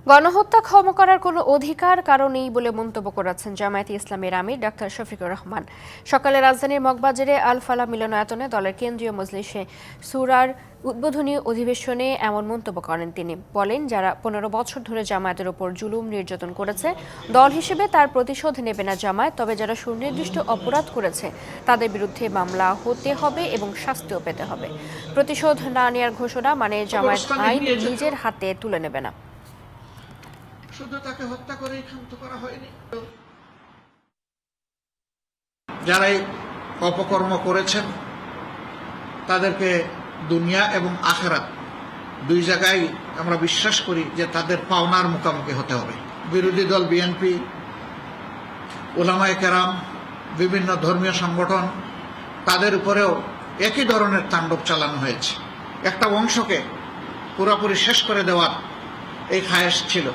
গণহত্যা ক্ষমা করার কোনো অধিকার কারো নেই বলে মন্তব্য করেছেন জামায়াতে ইসলামীর আমির ডাক্তার শফিকুর রহমান। সকালে রাজধানীর মগবাজারে আল ফালা মিলনায়তনে দলের কেন্দ্রীয় মজলিসে সূরার উদ্বোধনী অধিবেশনে এমন মন্তব্য করেন তিনি। বলেন, যারা 15 বছর ধরে জামায়াতের ওপর জুলুম নির্যাতন করেছে, দল হিসেবে তার প্রতিশোধ নেবে না জামায়াত। তবে যারা সুনির্দিষ্ট অপরাধ করেছে তাদের বিরুদ্ধে মামলা হতে হবে এবং শাস্তিও পেতে হবে। প্রতিশোধ না নেওয়ার ঘোষণা মানে জামায়াত আইন নিজের হাতে তুলে নেবে না। শুধু তাকে হত্যা করেই ক্ষান্ত করা হয়নি, যারাই অপকর্ম করেছেন তাদেরকে দুনিয়া এবং আখিরাত দুই জায়গায় আমরা বিশ্বাস করি যে তাদের পাওনার মুখোমুখি হতে হবে। বিরোধী দল বিএনপি, উলামায়ে কেরাম, বিভিন্ন ধর্মীয় সংগঠন, তাদের উপরেও একই ধরনের তাণ্ডব চালানো হয়েছে। একটা অংশকে পুরোপুরি শেষ করে দেওয়ার এই খায়েশ ছিল।